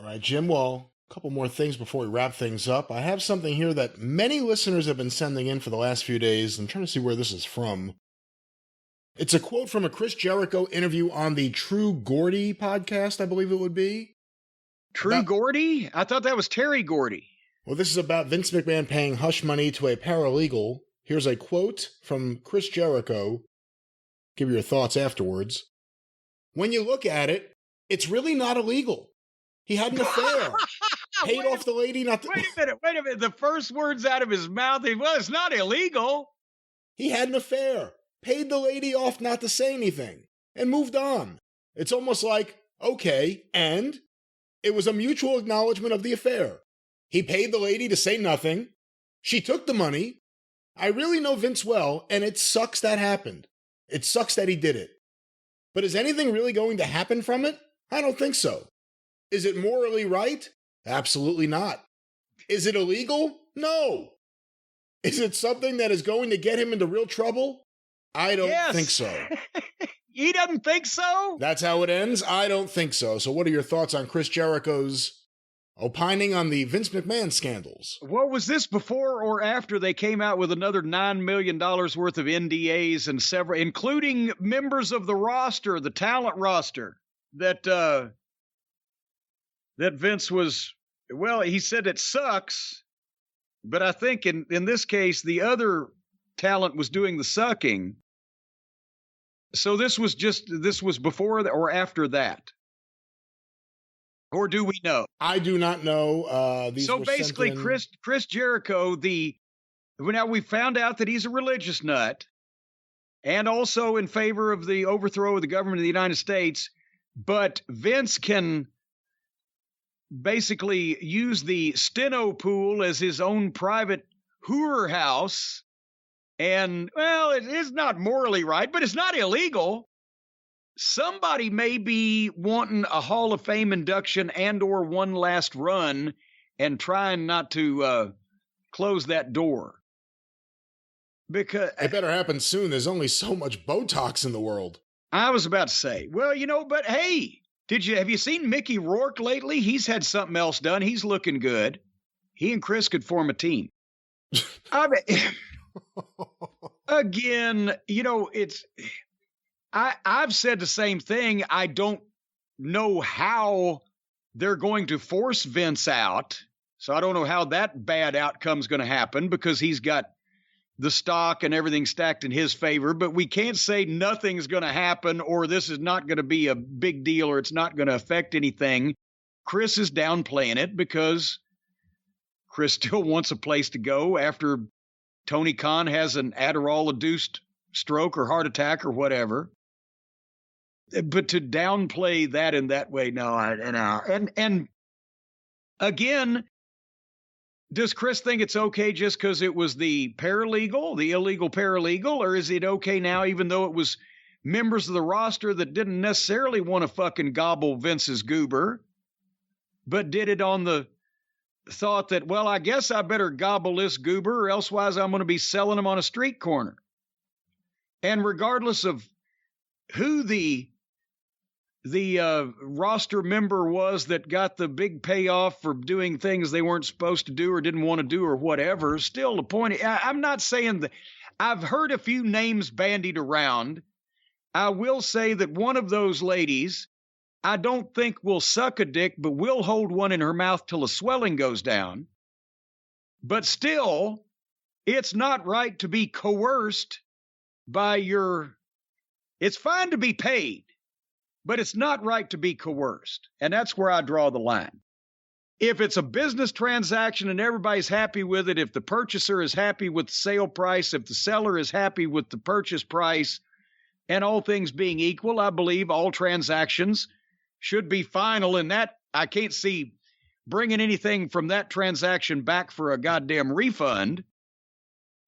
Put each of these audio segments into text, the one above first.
right, Jim. Well, a couple more things before we wrap things up. I have something here that many listeners have been sending in for the last few days. I'm trying to see where this is from. It's a quote from a Chris Jericho interview on the True Gordy podcast, I believe it would be. True Gordy? I thought that was Terry Gordy. Well, this is about Vince McMahon paying hush money to a paralegal. Here's a quote from Chris Jericho. Give your thoughts afterwards. When you look at it, it's really not illegal. He had an affair. Paid off the lady not to... Wait a minute. The first words out of his mouth, well, it's not illegal. He had an affair. Paid the lady off not to say anything. And moved on. It's almost like, okay, and... It was a mutual acknowledgement of the affair. He paid the lady to say nothing. She took the money. I really know Vince well, and it sucks that happened. It sucks that he did it. But is anything really going to happen from it? I don't think so. Is it morally right? Absolutely not. Is it illegal? No. Is it something that is going to get him into real trouble? I don't think so. He doesn't think so? That's how it ends? I don't think so. So what are your thoughts on Chris Jericho's opining on the Vince McMahon scandals? What was this, before or after they came out with another $9 million worth of NDAs and several, including members of the roster, the talent roster, that Vince was, well, he said it sucks, but I think in this case, the other talent was doing the sucking. So this was before or after that? Or do we know? I do not know. So basically, Chris Jericho, now we found out that he's a religious nut and also in favor of the overthrow of the government of the United States, but Vince can basically use the steno pool as his own private whore house. And, well, it is not morally right, but it's not illegal. Somebody may be wanting a Hall of Fame induction and or one last run and trying not to close that door. Because it better happen soon. There's only so much Botox in the world. I was about to say, well, but hey, have you seen Mickey Rourke lately? He's had something else done. He's looking good. He and Chris could form a team. I mean, again, I've said the same thing. I don't know how they're going to force Vince out. So I don't know how that bad outcome is going to happen because he's got the stock and everything stacked in his favor. But we can't say nothing's going to happen or this is not going to be a big deal or it's not going to affect anything. Chris is downplaying it because Chris still wants a place to go after Tony Khan has an Adderall-induced stroke or heart attack or whatever. But to downplay that in that way, no. And again, does Chris think it's okay just because it was the illegal paralegal, or is it okay now even though it was members of the roster that didn't necessarily want to fucking gobble Vince's goober, but did it on the thought that, well, I guess I better gobble this goober or elsewise I'm going to be selling them on a street corner. And regardless of who the roster member was that got the big payoff for doing things they weren't supposed to do or didn't want to do or whatever, still the point, I'm not saying that I've heard a few names bandied around. I will say that one of those ladies, I don't think will suck a dick, but will hold one in her mouth till the swelling goes down. But still, it's not right to be coerced by it's fine to be paid, but it's not right to be coerced. And that's where I draw the line. If it's a business transaction and everybody's happy with it, if the purchaser is happy with the sale price, if the seller is happy with the purchase price, and all things being equal, I believe all transactions should be final. And that I can't see bringing anything from that transaction back for a goddamn refund.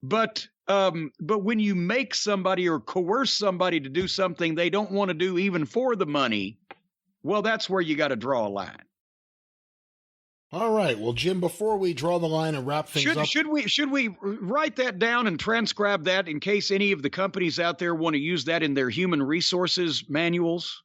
But when you make somebody or coerce somebody to do something they don't want to do even for the money, well, that's where you got to draw a line. All right. Well, Jim, before we draw the line and wrap things up. Should we write that down and transcribe that in case any of the companies out there want to use that in their human resources manuals?